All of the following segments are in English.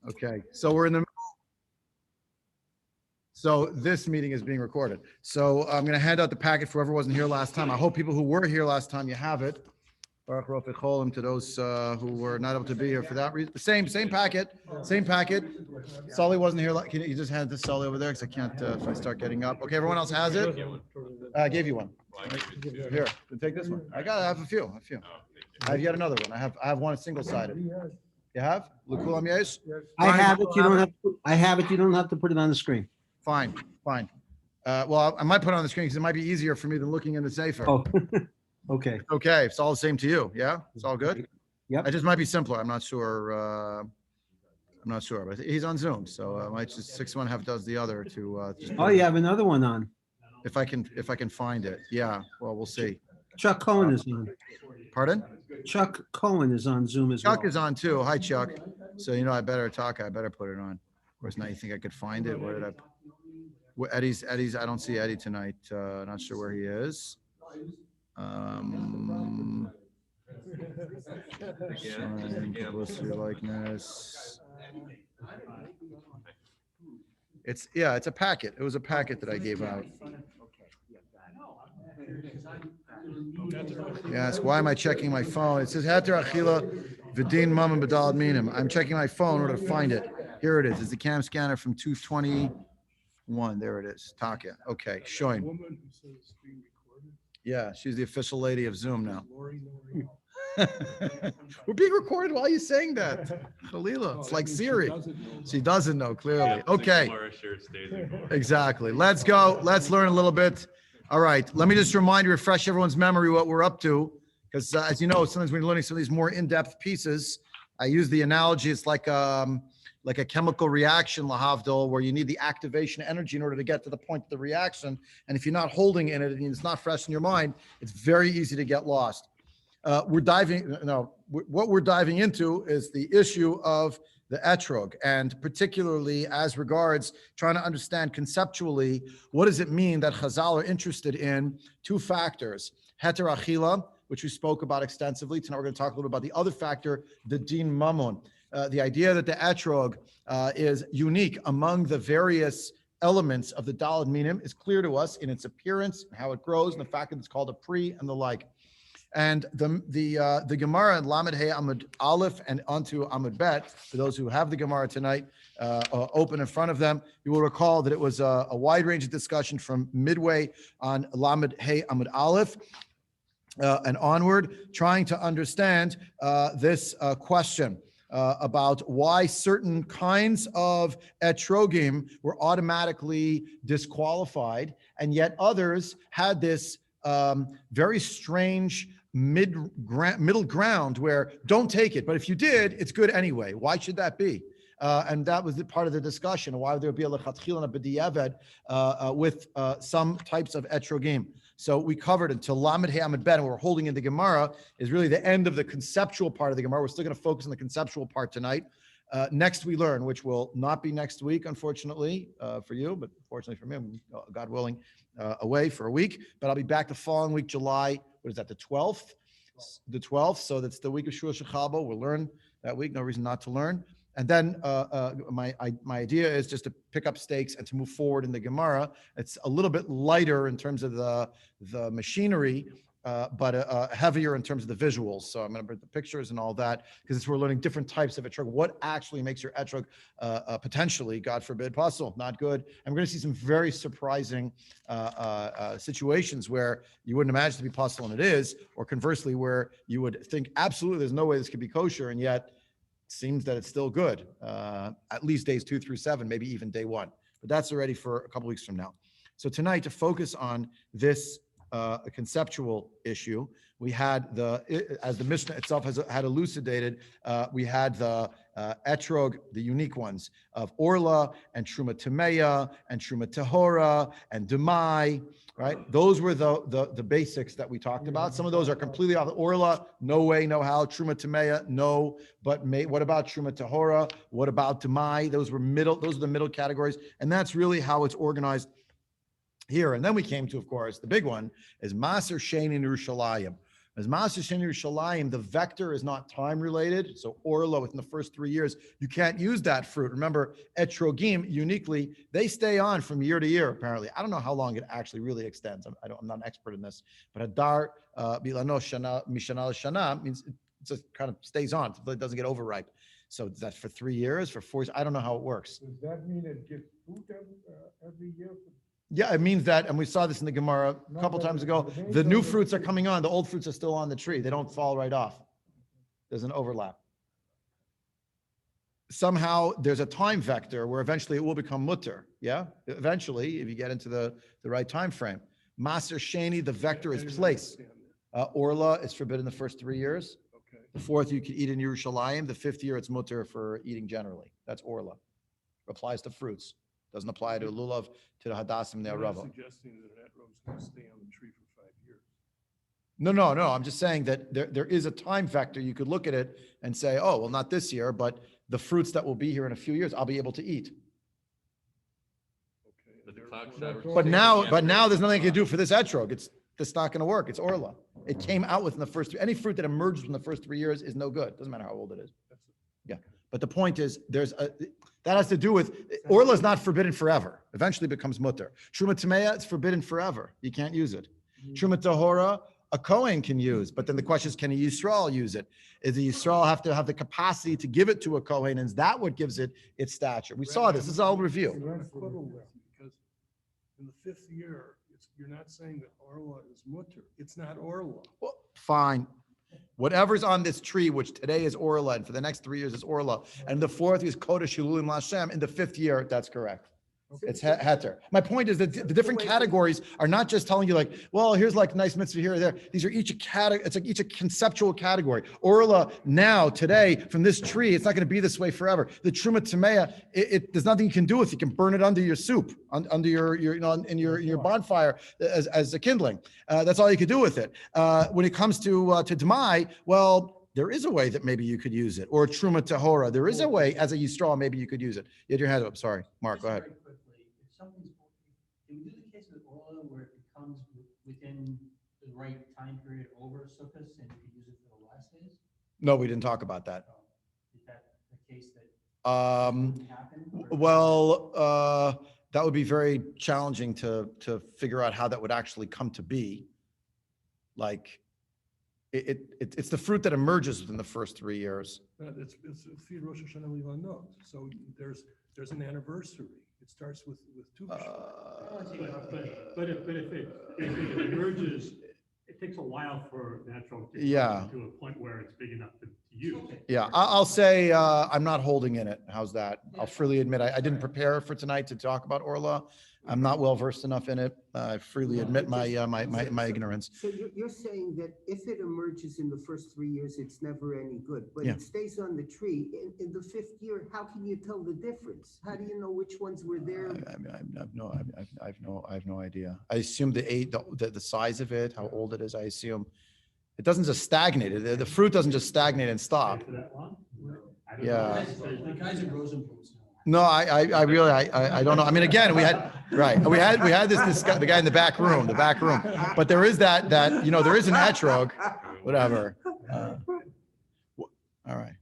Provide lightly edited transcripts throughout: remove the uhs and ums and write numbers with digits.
Okay, so we're in the. So this meeting is being recorded. So I'm going to hand out the packet for whoever wasn't here last time. I hope people who were here last time, you have it. Baruch Rofei Cholim to those who were not able to be here for that reason. Same packet, same packet. Sully wasn't here. Can you just hand it to Sully over there? Because I can't if I start getting up. Okay, everyone else has it. I gave you one. Here, take this one. I have a few. I have yet another one. I have one single-sided. You have? L'kulam yesh? I have it. You don't have. I have it. You don't have to put it on the screen. Fine. Well, I might put it on the screen because it might be easier for me than looking in the Sefer. Oh, okay. Okay, it's all the same to you. Yeah, it's all good. Yep. It just might be simpler. I'm not sure. But he's on Zoom, so I might just 6-1 does the other to. Oh, you have another one on. If I can find it. Yeah. Well, we'll see. Chuck Cohen is on. Pardon? Chuck Cohen is on Zoom as well. Chuck is on too. Hi, Chuck. So I better talk. I better put it on. Of course, now you think I could find it? Where did I? Eddie's. I don't see Eddie tonight. Not sure where he is. Publicity likeness. It's a packet. It was a packet that I gave out. Yes. Why am I checking my phone? It says Hater Achila Vidin Mama Badal Minim. I'm checking my phone in order to find it. Here it is. It's the cam scanner from 221. There it is. Taka. Okay. Showing. Yeah, she's the official lady of Zoom now. We're being recorded while you're saying that. Khalila, it's like Siri. She doesn't know clearly. Okay. Exactly. Let's go. Let's learn a little bit. All right. Let me just refresh everyone's memory what we're up to. Because as you know, sometimes when you're learning some of these more in-depth pieces, I use the analogy. It's like a chemical reaction, lahavdil, where you need the activation energy in order to get to the point of the reaction. And if you're not holding in it and it's not fresh in your mind, it's very easy to get lost. What we're diving into is the issue of the etrog, and particularly as regards trying to understand conceptually, what does it mean that Chazal are interested in two factors, heter achila, which we spoke about extensively. Tonight we're going to talk a little bit about the other factor, the din mamon. The idea that the etrog is unique among the various elements of the daled minim is clear to us in its appearance, and how it grows, and the fact that it's called a pri and the like. And the Gemara in Lamed Hey Amud Aleph and onto Amud Bet, for those who have the Gemara tonight open in front of them, you will recall that it was a wide range of discussion from midway on Lamed Hey Amud Aleph and onward, trying to understand this question about why certain kinds of etrogim were automatically disqualified, and yet others had this very strange middle ground where don't take it, but if you did, it's good anyway. Why should that be? And that was the part of the discussion. Why would there be a lechatchil and a b'diavad with some types of etrogim? So we covered until Lamed Hey Amud Bet, and we're holding in the Gemara is really the end of the conceptual part of the Gemara. We're still going to focus on the conceptual part tonight. Next we learn, which will not be next week, unfortunately, for you, but fortunately for me, God willing, away for a week. But I'll be back the following week, July, what is that, the 12th? The 12th, so that's the week of Shua Shechabo. We'll learn that week, no reason not to learn. And then my idea is just to pick up stakes and to move forward in the Gemara. It's a little bit lighter in terms of the machinery, but heavier in terms of the visuals. So I'm going to bring the pictures and all that, because we're learning different types of etrog. What actually makes your etrog potentially, God forbid, puzzle, not good. And we're going to see some very surprising situations where you wouldn't imagine to be puzzle and it is, or conversely, where you would think absolutely there's no way this could be kosher, and yet it seems that it's still good, at least days 2 through 7, maybe even day 1. But that's already for a couple weeks from now. So tonight, to focus on this a conceptual issue, we had as the Mishnah itself had elucidated, we had the etrog, the unique ones of Orla and Truma Tameya and Truma Tahora and Demai, right? Those were the basics that we talked about. Some of those are completely off. Orla, no way, no how. Truma Tameya, no. But what about Truma Tahora? What about Demai? Those are the middle categories. And that's really how it's organized here. And then we came to, of course, the big one is Maaser, Sheni, and Yerushalayim. As Maaser Sheni Yerushalayim, the vector is not time related. So orla within the first 3 years, you can't use that fruit. Remember, etrogim uniquely, they stay on from year to year. Apparently, I don't know how long it actually really extends. I'm not an expert in this, but hadar bilano shana mishana shana means it just kind of stays on. It doesn't get overripe. So that's for 3 years, for 4 years. I don't know how it works. Does that mean it gets fruit every year? Yeah, it means that, and we saw this in the Gemara a couple times ago, the new fruits are coming on, the old fruits are still on the tree. They don't fall right off. There's an overlap. Somehow there's a time vector where eventually it will become mutter. Yeah, eventually, if you get into the right time frame. Maaser Sheni, the vector is place. Orla is forbidden the first 3 years. Okay. The 4th you can eat in Yerushalayim. The 5th year it's mutter for eating generally. That's Orla. Applies to fruits. Doesn't apply to lulav, to the hadassim, the You're not arava. suggesting that that rope's going to stay on the tree for 5 years. No. I'm just saying that there is a time vector. You could look at it and say, oh, well, not this year, but the fruits that will be here in a few years, I'll be able to eat. Okay. But the Therefore- clock showers- But now there's nothing you can do for this etrog. It's not going to work. It's orla. It came out within the first three. Any fruit that emerges from the first 3 years is no good. Doesn't matter how old it is. Yeah. But the point is, that has to do with, orla is not forbidden forever. Eventually becomes mutter. Truma Tameya, it's forbidden forever. You can't use it. Truma Tahora, a Kohen can use, but then the question is, can a Yisrael use it? Is the Yisrael have to have the capacity to give it to a Kohen, and is that what gives it its stature? We saw this. This is all review. I'm going to quibble with you because in the 5th year, you're not saying that orla is mutter. It's not orla. Well, fine. Whatever's on this tree, which today is orla, and for the next 3 years is orla, and the 4th is kodesh hilulim lashem. In the 5th year, that's correct. It's heter. My point is that the different categories are not just telling you like, well, here's like nice mitzvah here or there. These are each a category. It's like each a conceptual category. Orla now, today, from this tree, it's not going to be this way forever. The truma tameya, there's nothing you can do with it. You can burn it under your soup, under your in your bonfire as a kindling. That's all you can do with it. When it comes to demai, well, there is a way that maybe you could use it, or truma tahora. There is a way as a yisrael, maybe you could use it. You had your hand up. Sorry, Mark. Go ahead. Very quickly, if something's, can we do the case with oil where it becomes within the right time period over Sukkot and you can use it for the last days? No, we didn't talk about that. Is that the case that happened? Well, that would be very challenging to figure out how that would actually come to be. Like, it's the fruit that emerges within the first 3 years. It's Fi Rosh Hashanah Livanot. So there's an anniversary. It starts with Tu B'Shvat. But if it emerges, it takes a while for natural to Yeah. come to a point where it's big enough to use. Yeah, I'll say I'm not holding in it. How's that? I'll freely admit I didn't prepare for tonight to talk about Orla. I'm not well versed enough in it. I freely admit my ignorance. So you're saying that if it emerges in the first 3 years, it's never any good, but Yeah. it stays on the tree. In the 5th year, how can you tell the difference? How do you know which ones were there? I have no idea. I assume the size of it, how old it is. I assume it doesn't just stagnate. The fruit doesn't just stagnate and stop. For that long? I don't Yeah. know. The guys at Rosenblum's now. No, I really don't know. I mean, again, we had this guy, the guy in the back room, but there is that there is an etrog, whatever. All right.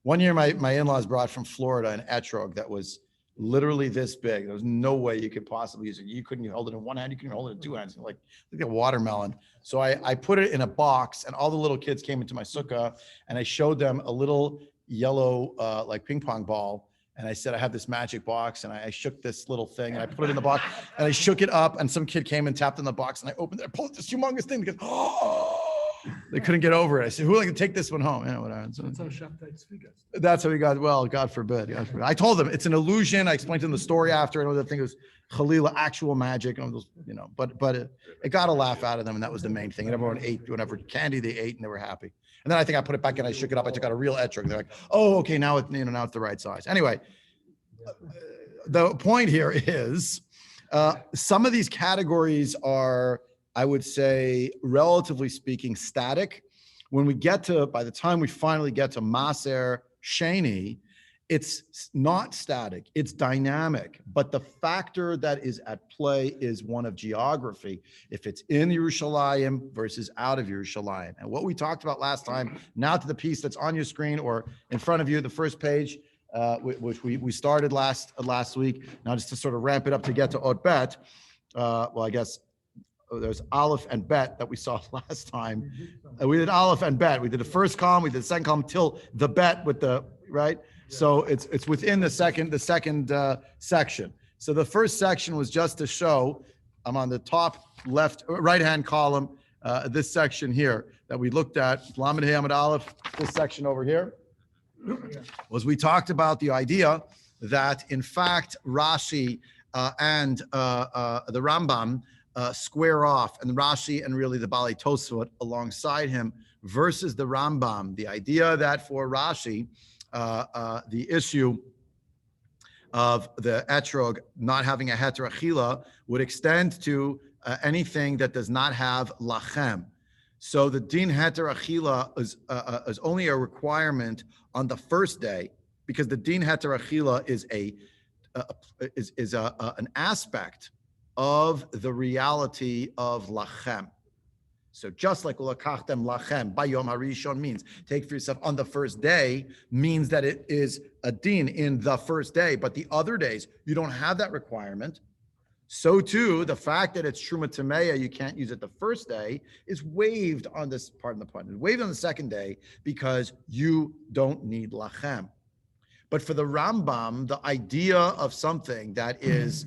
One year, my in-laws brought from Florida an etrog that was literally this big. There was no way you could possibly use it. You couldn't hold it in one hand. You couldn't hold it in two hands. Like a watermelon. So I put it in a box, and all the little kids came into my sukkah, and I showed them a little yellow like ping pong ball. And I said, I have this magic box, and I shook this little thing, and I put it in the box, and I shook it up, and some kid came and tapped on the box, and I opened it, I pulled this humongous thing, because they couldn't get over it. I said, who can take this one home? You know, whatever. So, That's how Shabtai Tzvi gets. that's how we got, well, God forbid. I told them it's an illusion. I explained to them the story after, and the thing was Chalila, actual magic, and those, but it got a laugh out of them, and that was the main thing. And everyone ate whatever candy they ate, and they were happy. And then I think I put it back in, I shook it up, I took out a real etrog. They're like, oh, okay, now it's the right size. Anyway, the point here is some of these categories are, I would say, relatively speaking, static. When we get to, by the time we finally get to Maaser Sheni, It's not static, it's dynamic, but the factor that is at play is one of geography. If it's in Yerushalayim versus out of Yerushalayim. And what we talked about last time, now to the piece that's on your screen or in front of you, the first page, which we started last week. Now just to sort of ramp it up to get to Ot Bet, well, I guess there's Aleph and Bet that we saw last time. We did Aleph and Bet. We did the first column, we did the second column till the Bet with the, right? So it's within the second section. So the first section was just to show, I'm on the top left, right-hand column, this section here that we looked at, Lamed Hey Amud Aleph, this section over here, was we talked about the idea that in fact Rashi and the Rambam square off, and Rashi and really the Bali Tosafot alongside him versus the Rambam. The idea that for Rashi, the issue of the etrog not having a heter achila would extend to anything that does not have lachem. So the din heter achila is only a requirement on the first day, because the din heter achila is an aspect of the reality of lachem. So just like ulakachtem lachem bayom harishon means take for yourself on the first day, means that it is a din in the first day, but the other days you don't have that requirement. So too, the fact that it's truma tameya, you can't use it the first day, is waived on this part of the pun. It's waived on the second day because you don't need lachem. But for the Rambam, the idea of something that is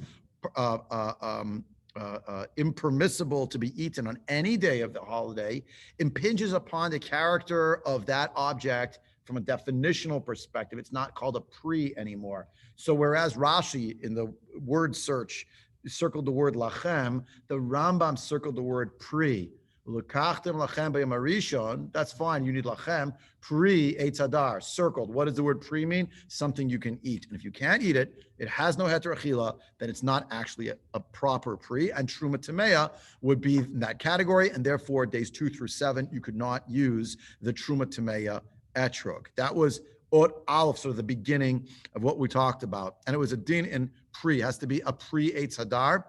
impermissible to be eaten on any day of the holiday impinges upon the character of that object from a definitional perspective. It's not called a pre anymore. So whereas Rashi in the word search circled the word lachem, the Rambam circled the word pre. L'kachtem lachem b'yom harishon, that's fine, you need lachem. Pre eitz hadar, circled. What does the word pre mean? Something you can eat. And if you can't eat it, it has no heter achila, then it's not actually a proper pre. And truma tameya would be in that category, and therefore days 2 through 7, you could not use the truma tameya etrog. That was Ot Aleph, sort of the beginning of what we talked about. And it was a din in pre, it has to be a pre eitz hadar.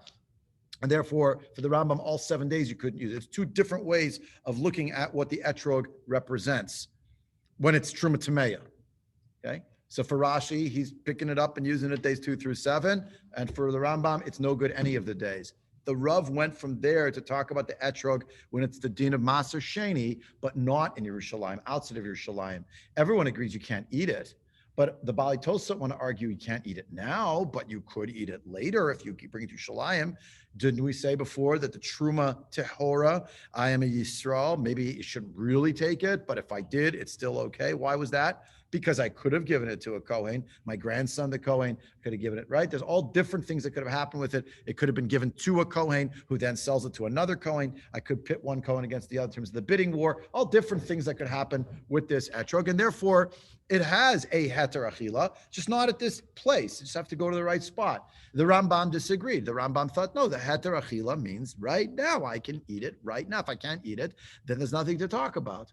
And therefore, for the Rambam, all 7 days you couldn't use it. It's two different ways of looking at what the etrog represents when it's truma tameya. Okay, so for Rashi, he's picking it up and using it days 2 through 7, and for the Rambam, it's no good any of the days. The Rav went from there to talk about the etrog when it's the din of Maaser Sheni, but not in Yerushalayim, outside of Yerushalayim. Everyone agrees you can't eat it. But the Bali Tosafot want to argue you can't eat it now, but you could eat it later if you bring it to Shalayim. Didn't we say before that the Truma Tehora, I am a Yisrael, maybe you shouldn't really take it, but if I did, it's still okay. Why was that? Because I could have given it to a Kohen. My grandson, the Kohen, could have given it, right? There's all different things that could have happened with it. It could have been given to a Kohen who then sells it to another Kohen. I could pit one Kohen against the other in terms of the bidding war, all different things that could happen with this etrog. And therefore, it has a heter achila, just not at this place. You just have to go to the right spot. The Rambam disagreed. The Rambam thought, no, the heter achila means right now. I can eat it right now. If I can't eat it, then there's nothing to talk about.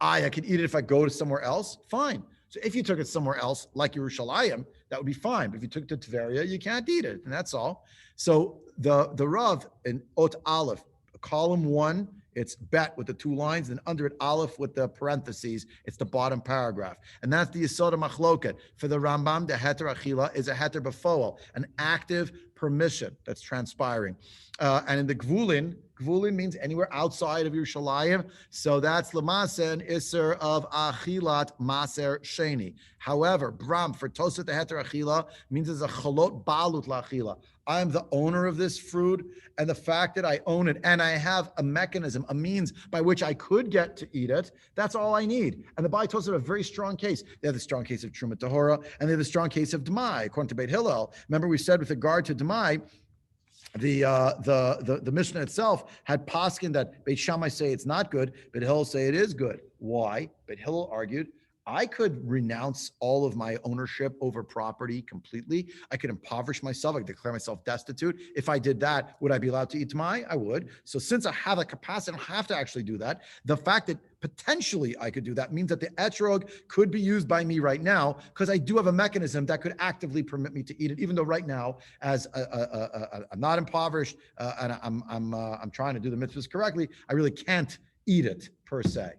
I can eat it if I go to somewhere else, fine. So if you took it somewhere else, like Yerushalayim, that would be fine. But if you took it to Tveria, you can't eat it, and that's all. So the Rav in Ot Aleph, column 1, it's bet with the 2 lines, and under it Aleph with the parentheses, it's the bottom paragraph. And that's the Yesod Machloket. For the Rambam, the heter achila is a heter befoel, an active permission that's transpiring. And in the Gvulin means anywhere outside of Yerushalayim. So that's Lamaser and Isser of Achilat Maaser Sheni. However, Bram, for Tosafot the heter achila means it's a chalot balut la'achila. I am the owner of this fruit, and the fact that I own it and I have a mechanism, a means by which I could get to eat it, that's all I need. And the Bali Tosafot have a very strong case. They have the strong case of Truma Tahora, and they have the strong case of Demai, according to Beit Hillel. Remember, we said with regard to Demai, the Mishnah itself had poskin that Beit Shammai say it's not good, but Hillel say it is good. Why? But Hillel argued, I could renounce all of my ownership over property completely. I could impoverish myself. I could declare myself destitute. If I did that, would I be allowed to eat Tamai? I would. So since I have a capacity, I don't have to actually do that. The fact that potentially I could do that means that the etrog could be used by me right now because I do have a mechanism that could actively permit me to eat it, even though right now, as I'm not impoverished and I'm trying to do the mitzvahs correctly, I really can't eat it per se.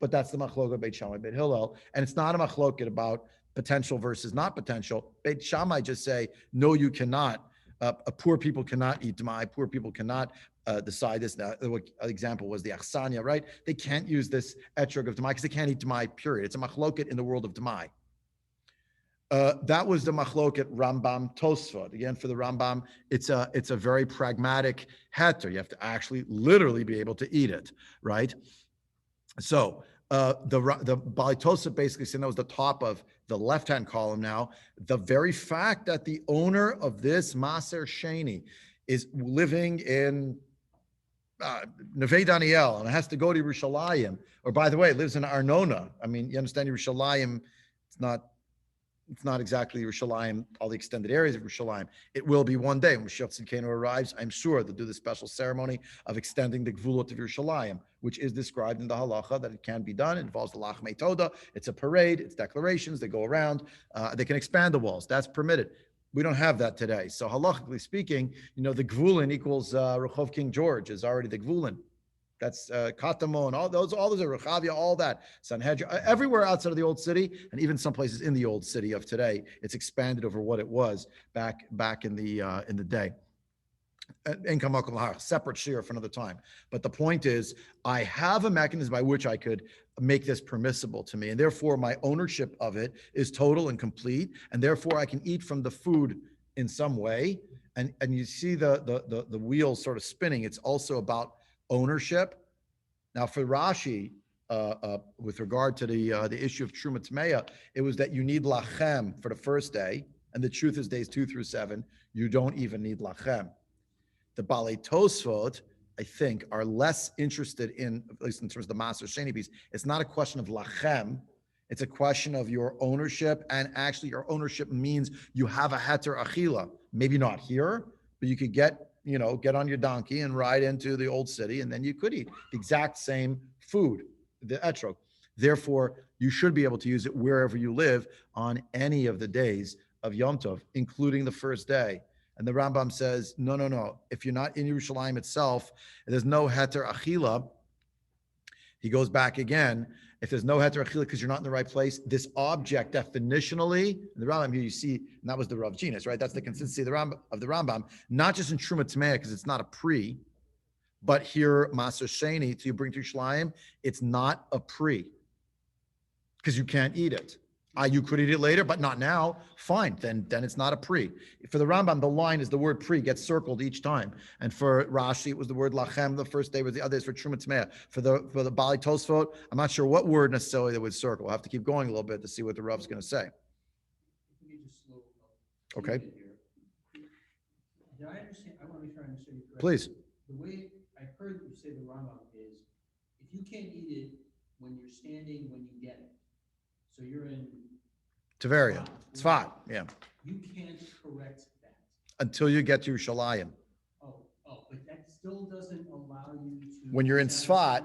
But that's the machloket Beit Shammai, Beit Hillel, and it's not a machloket about potential versus not potential. Beit Shammai just say, no, you cannot. Poor people cannot eat D'mai. Poor people cannot decide this. Now, the example was the Achsania, right? They can't use this etrog of D'mai because they can't eat D'mai, period. It's a machloket in the world of D'mai. That was the machloket Rambam Tosafot. Again, for the Rambam, it's a very pragmatic heter. You have to actually literally be able to eat it, right? So the Bali Tosafot basically saying that was the top of the left-hand column now. The very fact that the owner of this Maaser Sheni is living in Neve Daniel and has to go to Yerushalayim, or by the way, lives in Arnona. I mean, you understand Yerushalayim, it's not exactly Yerushalayim, all the extended areas of Yerushalayim. It will be one day when Mashiach Tzidkenu arrives. I'm sure they'll do the special ceremony of extending the Gvulot of Yerushalayim, which is described in the halacha that it can be done. It involves the Lachmei Toda. It's a parade. It's declarations. They go around. They can expand the walls. That's permitted. We don't have that today. So halachically speaking, the Gvulin equals Rehov King George is already the Gvulin. That's Katamo and all those are Rechavia, all that. Sanhedrin, everywhere outside of the old city, and even some places in the old city of today, it's expanded over what it was back in the day. Separate share for another time. But the point is, I have a mechanism by which I could make this permissible to me, and therefore my ownership of it is total and complete, and therefore I can eat from the food in some way. And you see the wheels sort of spinning. It's also about ownership. Now, for Rashi, with regard to the issue of Truma Tmeya, it was that you need lachem for the first day, and the truth is days 2 through 7, you don't even need lachem. The Balei Tosafot, I think, are less interested in, at least in terms of the Maaser Sheni piece, it's not a question of lachem, it's a question of your ownership, and actually your ownership means you have a heter achila. Maybe not here, but you could get on your donkey and ride into the old city, and then you could eat the exact same food, the etrog. Therefore, you should be able to use it wherever you live on any of the days of Yom Tov, including the first day. And the Rambam says, no. If you're not in Yerushalayim itself, there's no heter achila. He goes back again. If there's no heter achila because you're not in the right place, this object definitionally, in the Rambam here you see, and that was the Rav Genus, right? That's the consistency of the Rambam, not just in Truma Tmeya because it's not a pre, but here Maaser Sheni, till you bring to Yerushalayim, it's not a pre because you can't eat it. You could eat it later, but not now. Fine, then it's not a pre. For the Rambam, the line is the word pre gets circled each time. And for Rashi, it was the word lachem the first day, was the other is for Truma Tmeya. For the Balei Tosafot, I'm not sure what word necessarily they would circle. I'll have to keep going a little bit to see what the Rav's going to say. Okay. Did I understand? I want to make sure I understand you correctly. Please. The way I heard you say the Rambam is, if you can't eat it when you're standing, when you get it, so you're in Tveria. Tzfat, yeah. You can't correct that. Until you get to Yerushalayim. Oh, but that still doesn't allow you to. When you're in Tzfat,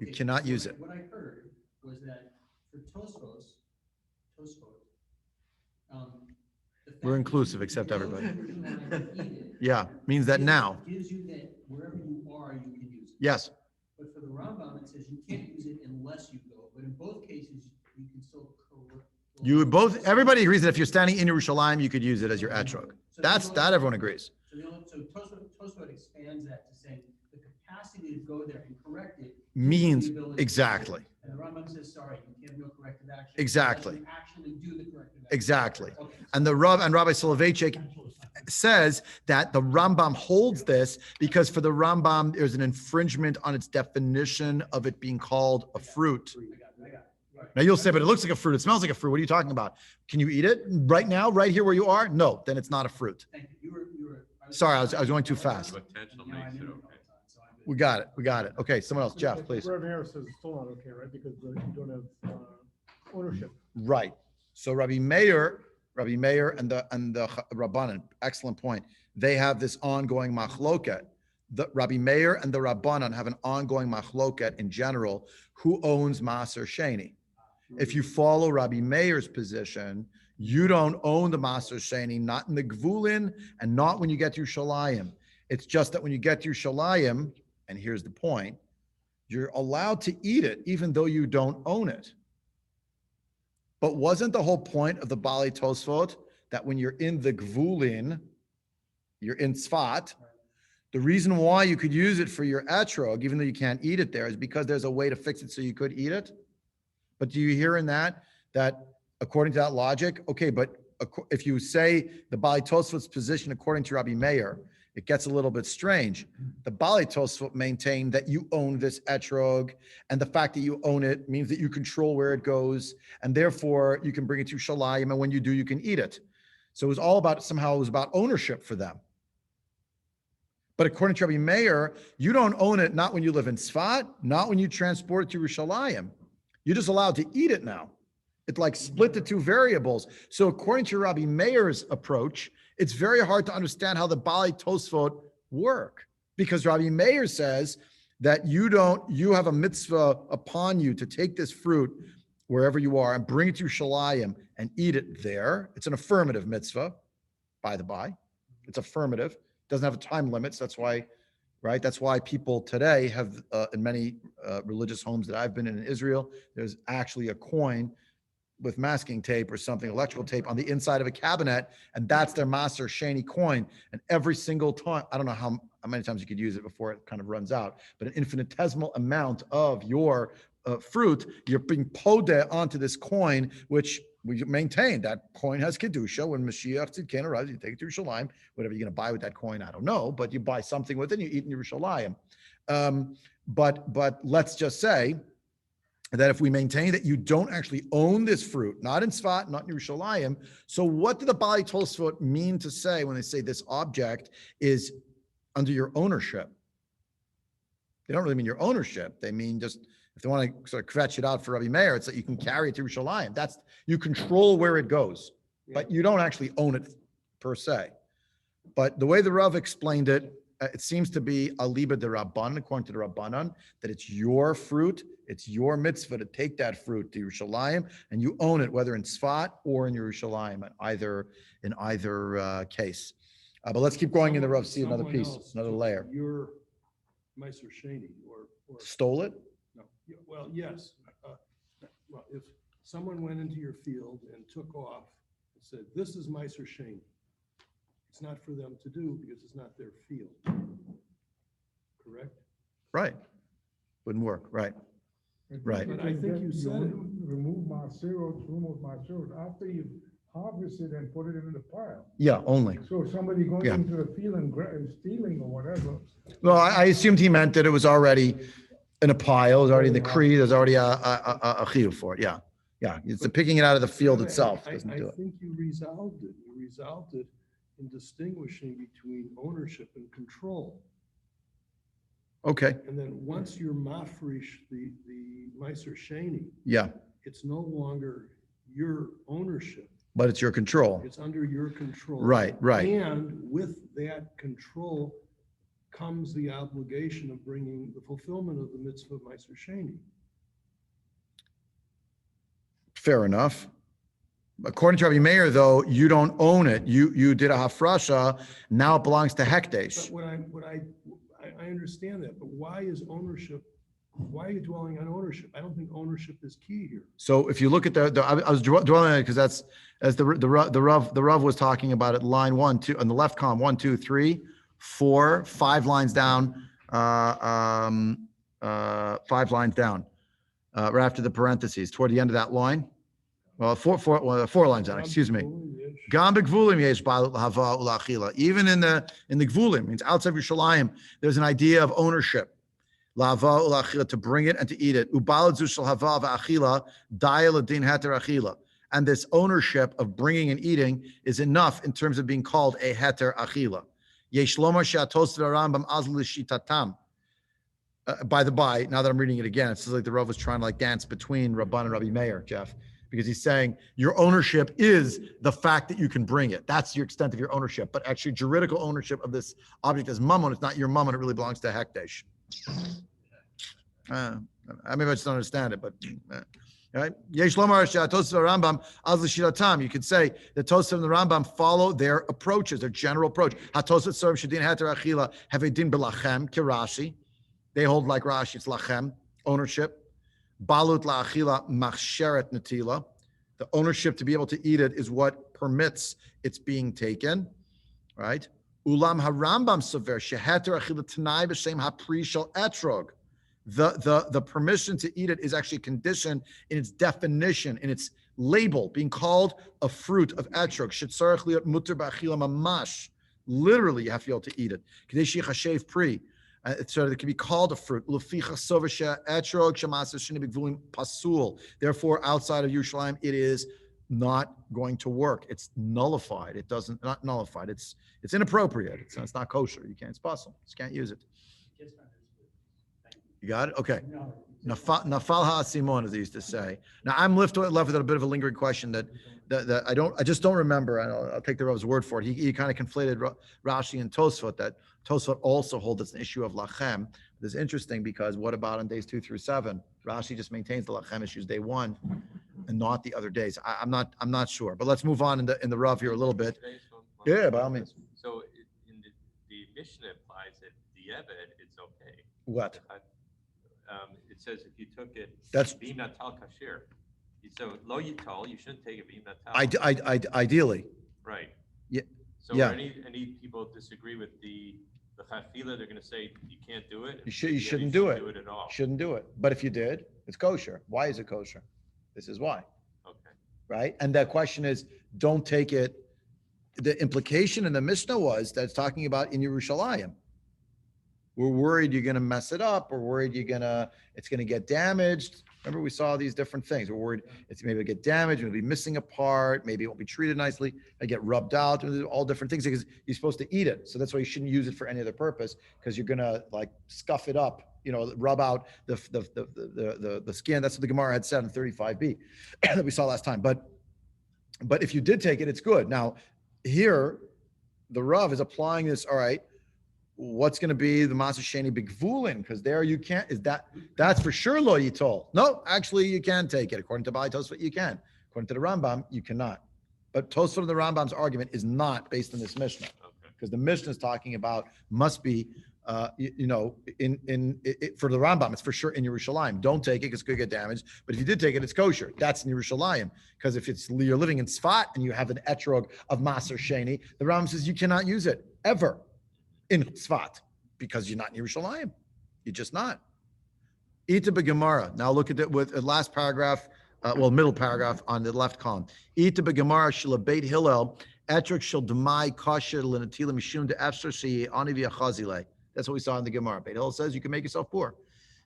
you Okay, cannot so use it. What I heard was that for Tosafot, the fact We're that inclusive, you except go everybody. to Yerushalayim and eat it Yeah, means that now. gives you that wherever you are, you can use it. Yes. But for the Rambam, it says you can't use it unless you go. But in both cases, you can still correct. You would both, everybody agrees that if you're standing in Yerushalayim, you could use it as your etrog. That everyone agrees. So Tosafot expands that to say the capacity to go there and correct it Means, the ability to exactly. do it. And the Rambam says, sorry, you can't do a corrective action. Exactly. unless you actually do the corrective action. Exactly. Okay. And Rabbi Soloveitchik says that the Rambam holds this because for the Rambam, there's an infringement on its definition of it being called a fruit. I got it. Right. Now you'll say, but it looks like a fruit. It smells like a fruit. What are you talking about? Can you eat it right now, right here where you are? No, then it's not a fruit. Thank you. You were. Sorry, I was going too fast. Potential makes it okay. We got it. Okay, someone else. Jeff, please. Rev Harris says it's still not okay, right? Because you don't have ownership. Right. So Rabbi Meir and the Rabbanan, excellent point. They have this ongoing machloket the Rabbi Meir and the Rabbanan have an ongoing machloket in general. Who owns Maaser Sheni? If you follow Rabbi Meir's position, you don't own the Maaser Sheni, not in the Gvulin and not when you get to Yerushalayim. It's just that when you get to Yerushalayim, and here's the point, you're allowed to eat it even though you don't own it. But wasn't the whole point of the Bali Tosafot that when you're in the Gvulin, you're in Tzfat, the reason why you could use it for your etrog, even though you can't eat it there, is because there's a way to fix it so you could eat it? But do you hear in that according to that logic, okay, but if you say the Bali Tosafot's position according to Rabbi Meir, it gets a little bit strange. The Bali Tosafot maintained that you own this etrog, and the fact that you own it means that you control where it goes, and therefore you can bring it to Shalayim, and when you do, you can eat it. So it was all about, somehow it was about ownership for them. But according to Rabbi Meir, you don't own it, not when you live in Tzfat, not when you transport it to Yerushalayim. You're just allowed to eat it now. It like split the two variables. So according to Rabbi Meir's approach, it's very hard to understand how the Bali Tosafot work, because Rabbi Meir says that you have a mitzvah upon you to take this fruit wherever you are and bring it to Shalayim and eat it there. It's an affirmative mitzvah, by the by. It's affirmative. Doesn't have a time limit. So that's why, right? That's why people today have, in many religious homes that I've been in Israel, there's actually a coin with masking tape or something, electrical tape on the inside of a cabinet, and that's their Maaser Sheni coin. And every single time, I don't know how many times you could use it before it kind of runs out, but an infinitesimal amount of your fruit, you're being podeh onto this coin, which we maintain that coin has kedusha. When Mashiach Tzidkenu arrives, you take it to Yerushalayim. Whatever you're going to buy with that coin, I don't know, but you buy something with it, and you eat in Yerushalayim. But let's just say that if we maintain that you don't actually own this fruit, not in Tzfat, not in Yerushalayim, so what do the Bali Tosafot mean to say when they say this object is under your ownership? They don't really mean your ownership. They mean just, if they want to sort of kvetch it out for Rabbi Meir, it's that you can carry it to Yerushalayim. That's, you control where it goes, but you don't actually own it per se. But the way the Rav explained it, it seems to be a liba de Rabban, according to the Rabbanan, that it's your fruit, it's your mitzvah to take that fruit to Yerushalayim, and you own it, whether in Tzfat or in Yerushalayim, in either case. But let's keep going in the Rav, see another piece, another layer. Your Maaser Sheni or Stole it? no. Well, yes. Well, if someone went into your field and took off and said, "This is Maaser Sheni," it's not for them to do because it's not their field. Correct? Right. Wouldn't work, right. Right. But I think you said it. Remove Maaser after you harvest it and put it in the pile. Yeah, only. So somebody going Yeah. into the field and stealing or whatever. Well, I assumed he meant that it was already in a pile, it was already in the creed, there's already a chiyuv for it, yeah. Yeah, it's the picking it out of the field itself, doesn't do I it. think you resolved it. You resolved it in distinguishing between ownership and control. Okay, And then once you're mafresh the Maaser Sheni, yeah, it's no longer your ownership. but it's your control. It's under your control. Right, right. And with that control comes the obligation of bringing the fulfillment of the mitzvah of Maaser Sheni. Fair enough. According to Rabbi Meir, though, you don't own it. You did a hafrasha, now it belongs to Hekdesh. But I understand that, but why is ownership, why are you dwelling on ownership? I don't think ownership is key here. So if you look at I was dwelling on it because that's, as the Rav was talking about it, line 1, 2, on the left column, 1, 2, 3, 4, 5 lines down, 5 lines down, right after the parentheses, toward the end of that line. Well, 4 lines down, excuse me. Gam b'gvulim yesh ba'al hava ulachila. Even in the gvulim, means outside Yerushalayim, there's an idea of ownership. Lava ulachila, to bring it and to eat it. Ubalad shel hava va'achila daya l'din heter achila. And this ownership of bringing and eating is enough in terms of being called a heter achila. Yesh lomar she'atos v'Rambam az l'shitatam. By the by, now that I'm reading it again, it says like the Rav was trying to like dance between Rabban and Rabbi Meir, Jeff. because he's saying your ownership is the fact that you can bring it. That's your extent of your ownership. But actually, juridical ownership of this object is mammon. It's not your mammon. It really belongs to Hekdesh. I maybe I just don't understand it, but right. Yesh lomar Tosafot Rambam az l'shiratam. You could say the Tosafot and the Rambam follow their approaches, their general approach. HaTosafot serve shadin heter achila have a din belachem kirashi. They hold like Rashi. It's lachem ownership. Balut la'achila machsheret natila. The ownership to be able to eat it is what permits its being taken, right? Ulam harambam sever sheheter achila tanai b'shem hapri shel etrog. The permission to eat it is actually conditioned in its definition, in its label, being called a fruit of etrog. Shetzarech liot muter ba'achila mamash. Literally, you have to be able to eat it. Kadesh yichashev pri. So it can be called a fruit. Therefore, outside of Yerushalayim, it is not going to work. It's nullified. It doesn't, not nullified. It's inappropriate. It's not kosher. You can't, it's possible. You can't use it. You got it? Okay. Nafal ha'asimon, as they used to say. Now, I'm left with a bit of a lingering question that I just don't remember. I'll take the Rav's word for it. He kind of conflated Rashi and Tosafot, that Tosafot also holds it's an issue of lachem. It's interesting because what about on days 2 through 7? Rashi just maintains the lachem issues day 1 and not the other days. I'm not sure, but let's move on in the Rav here a little bit. Yeah, by all means. So in the Mishnah implies that the Eved, it's okay. What? It says if you took it, That's beam natal kasher. So lo yital, you shouldn't take a beam natal. Ideally. Right. Yeah. So Yeah. Any people disagree with the chafila, they're going to say you can't do it. You shouldn't do it. Do it at all. Shouldn't do it. But if you did, it's kosher. Why is it kosher? This is why. Okay. Right? And the question is, don't take it. The implication in the Mishnah was that it's talking about in Yerushalayim. We're worried you're going to mess it up. We're worried it's going to get damaged. Remember, we saw these different things. We're worried it's maybe get damaged, maybe missing a part, maybe it won't be treated nicely, it get rubbed out, all different things because you're supposed to eat it. So that's why you shouldn't use it for any other purpose because you're going to like scuff it up, rub out the skin. That's what the Gemara had said in 35b that we saw last time. But if you did take it, it's good. Now, here, the Rav is applying this, all right, what's going to be the Maaser Sheni Bigvulin? Because there you can't, that's for sure lo yitol. No, actually you can take it. According to Bali Tosafot, you can. According to the Rambam, you cannot. But Tosafot and the Rambam's argument is not based on this Mishnah. Because the Mishnah is talking about must be, for the Rambam, it's for sure in Yerushalayim. Don't take it because it could get damaged. But if you did take it, it's kosher. That's in Yerushalayim. Because if you're living in Tzfat and you have an etrog of Maaser Sheni, the Rambam says you cannot use it ever in Tzfat because you're not in Yerushalayim. You're just not. Ita b'Gemara. Now look at it with the last paragraph, middle paragraph on the left column. Ita b'Gemara shel Beit Hillel etrog shel demai kasher l'natila mishum de'efshar she'ani v'achazile. That's what we saw in the Gemara. Beit Hillel says you can make yourself poor,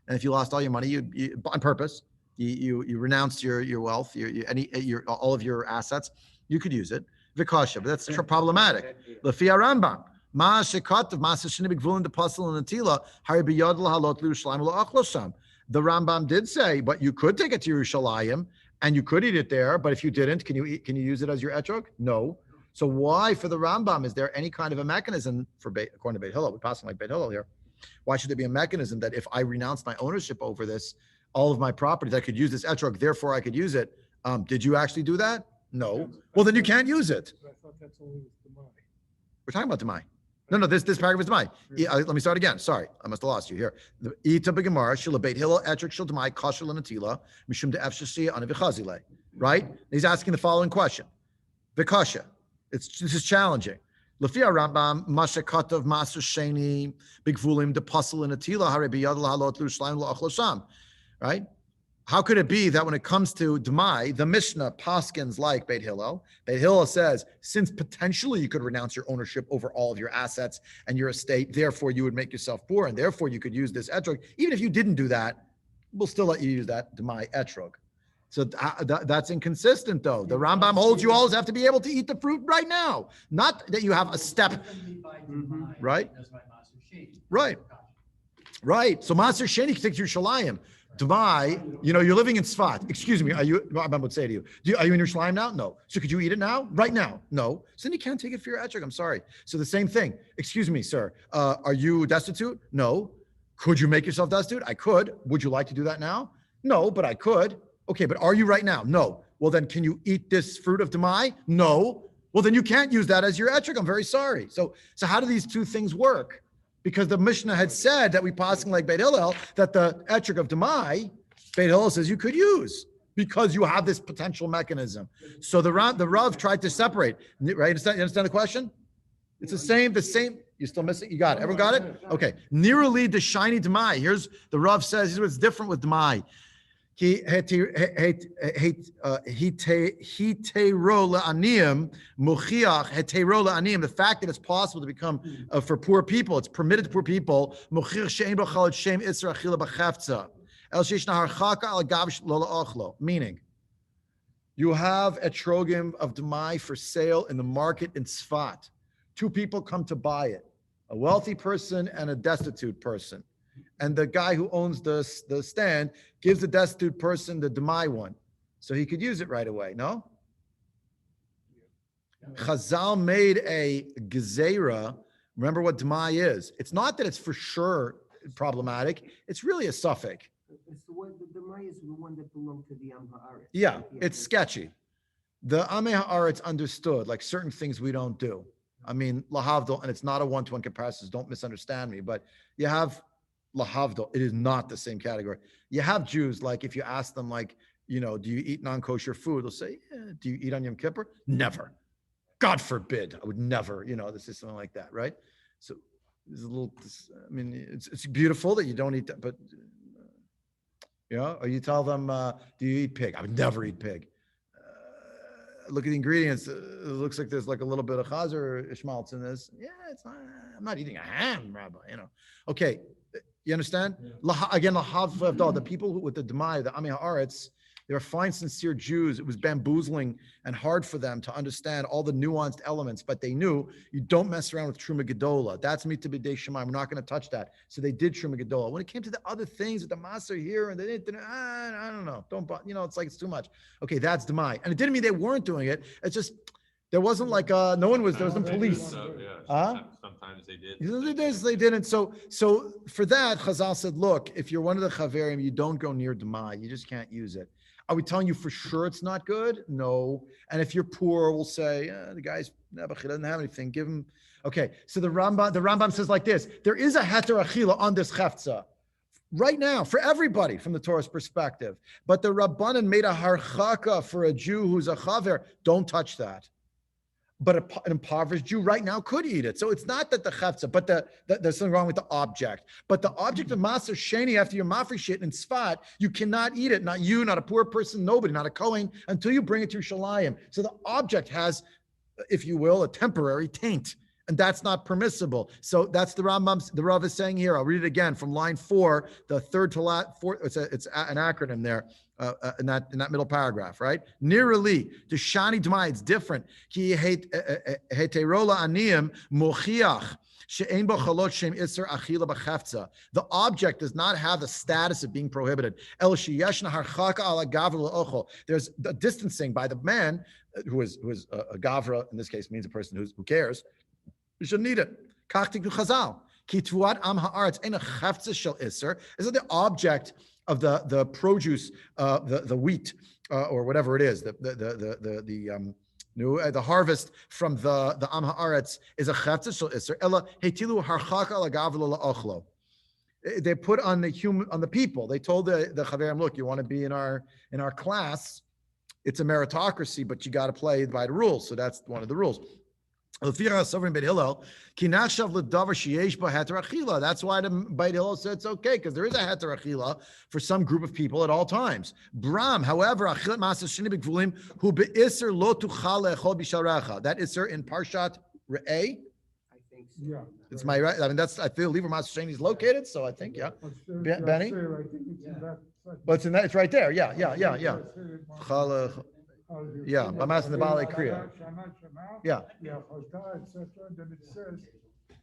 and if you lost all your money, you on purpose, you renounced your wealth, all of your assets, you could use it v'kasher, but that's problematic. L'fi Rambam. The Rambam did say, but you could take it to Yerushalayim and you could eat it there. But if you didn't, can you use it as your etrog? No. So why, for the Rambam, is there any kind of a mechanism according to Beit Hillel? We're passing like Beit Hillel here. Why should there be a mechanism that if I renounce my ownership over this, all of my properties, I could use this etrog, therefore I could use it? Did you actually do that? No. Well, then you can't use it. I thought that's only with Demai. We're talking about Demai. No, this paragraph is Demai. Let me start again. Sorry, I must have lost you here. Ita b'Gemara shel Beit Hillel etrog shel Demai kasher l'natila mishum de'efshasi ani v'chazile. Right? He's asking the following question. V'kasha. This is challenging. L'fi Rambam mashakatav Maaser Sheni bigvulim de'pasel l'natila harei biyad l'halot l'Yerushalayim l'achlo sham. Right? How could it be that when it comes to Demai, the Mishnah paskins like Beit Hillel? Beit Hillel says, since potentially you could renounce your ownership over all of your assets and your estate, therefore you would make yourself poor, and therefore you could use this etrog. Even if you didn't do that, we'll still let you use that Demai etrog. So that's inconsistent, though. The Rambam holds you always have to be able to eat the fruit right now, not that you have a step. Right? Right. Right. So Maaser Sheni can take to Yerushalayim. Dmai, you're living in Sfat. Excuse me, Rambam would say to you, are you in your slime now? No. So could you eat it now? Right now? No. So then you can't take it for your etrog. I'm sorry. So the same thing. Excuse me, sir. Are you destitute? No. Could you make yourself destitute? I could. Would you like to do that now? No, but I could. Okay, but are you right now? No. Well, then can you eat this fruit of Dmai? No. Well, then you can't use that as your etrog. I'm very sorry. So how do these two things work? Because the Mishnah had said that we passing like Beit Hillel, that the etrog of Demai, Beit Hillel says you could use because you have this potential mechanism. So the Rav tried to separate, right? You understand the question? It's the same. You still missing? You got it. Everyone got it? Okay. Nirali the shiny Demai. Here's the Rav says, here's what's different with Demai. The fact that it's possible to become for poor people, it's permitted to poor people. Meaning, you have etrogim of Demai for sale in the market in Sfat. Two people come to buy it, a wealthy person and a destitute person. And the guy who owns the stand gives the destitute person the Demai one. So he could use it right away, no? Chazal made a gezerah. Remember what Demai is. It's not that it's for sure problematic. It's really a suffix. It's the one, the Demai is the one that belonged to the Am Haaretz. Yeah, it's sketchy. The Amei Haaretz understood, like certain things we don't do. I mean, lahavdol, and it's not a one-to-one comparison. Don't misunderstand me, but you have lahavdol. It is not the same category. You have Jews, like if you ask them, like, do you eat non-kosher food? They'll say, yeah. Do you eat on Yom Kippur? Never. God forbid. I would never, this is something like that, right? So there's a little, it's beautiful that you don't eat that, but, or you tell them, do you eat pig? I would never eat pig. Look at the ingredients. It looks like there's like a little bit of chazer or ishmaltz in this. Yeah, it's not. I'm not eating a ham, Rabbi. Okay, you understand? Again, the people with the Demai, the Amei Haaretz, they were fine, sincere Jews. It was bamboozling and hard for them to understand all the nuanced elements, but they knew you don't mess around with Truma Gedola. That's me to be B'dei Shemai. We're not going to touch that. So they did Truma Gedola. When it came to the other things with the Maaser here and they didn't, I don't know. It's like it's too much. Okay, that's Demai. And it didn't mean they weren't doing it. It's just, there wasn't like, there wasn't police. Sometimes they did. They didn't. So for that, Chazal said, look, if you're one of the Chaverim, you don't go near Demai. You just can't use it. Are we telling you for sure it's not good? No. And if you're poor, we'll say, the guy's Nebuch, he doesn't have anything. Give him. Okay. So the Rambam says like this: there is a heter achila on this chefza right now for everybody from the Torah's perspective. But the Rabbanan made a harchaka for a Jew who's a chaver. Don't touch that. But an impoverished Jew right now could eat it. So it's not that the chefza, but there's something wrong with the object. But the object of Maaser Sheni, after your mafri shit in Sfat, you cannot eat it. Not you, not a poor person, nobody, not a Kohen, until you bring it to Yerushalayim. So the object has, if you will, a temporary taint. And that's not permissible. So that's the Rambam, the Rav is saying here. I'll read it again from line 4, the third to last 4. It's an acronym there in that middle paragraph, right? Nirali, the Shani Dmai, it's different. Ki heterola aniyim mochiach. The object does not have the status of being prohibited. There's the distancing by the man who is a gavra, in this case means a person who cares. You shouldn't eat it. Is it the object of the produce, the wheat, or whatever it is, the harvest from the Am Haaretz is a cheftzah shel iser. Ella hetilu harchaka ala gavla la'ochlo. They put on the people. They told the chaverim, look, you want to be in our class. It's a meritocracy, but you got to play by the rules. So that's one of the rules. That's why the Beit Hillel said it's okay, because there is a heter achila for some group of people at all times. Bram, however, that iser in Parshat Re'eh. I think so. Yeah. It's my right. I mean, I feel Lieber Maaser Sheni is located, so I think, yeah. Benny? I think it's in that section. But it's right there. Yeah. Yeah, I'm asking the Baalei Kriya. Yeah. Yeah, Chazda, etc. Then it says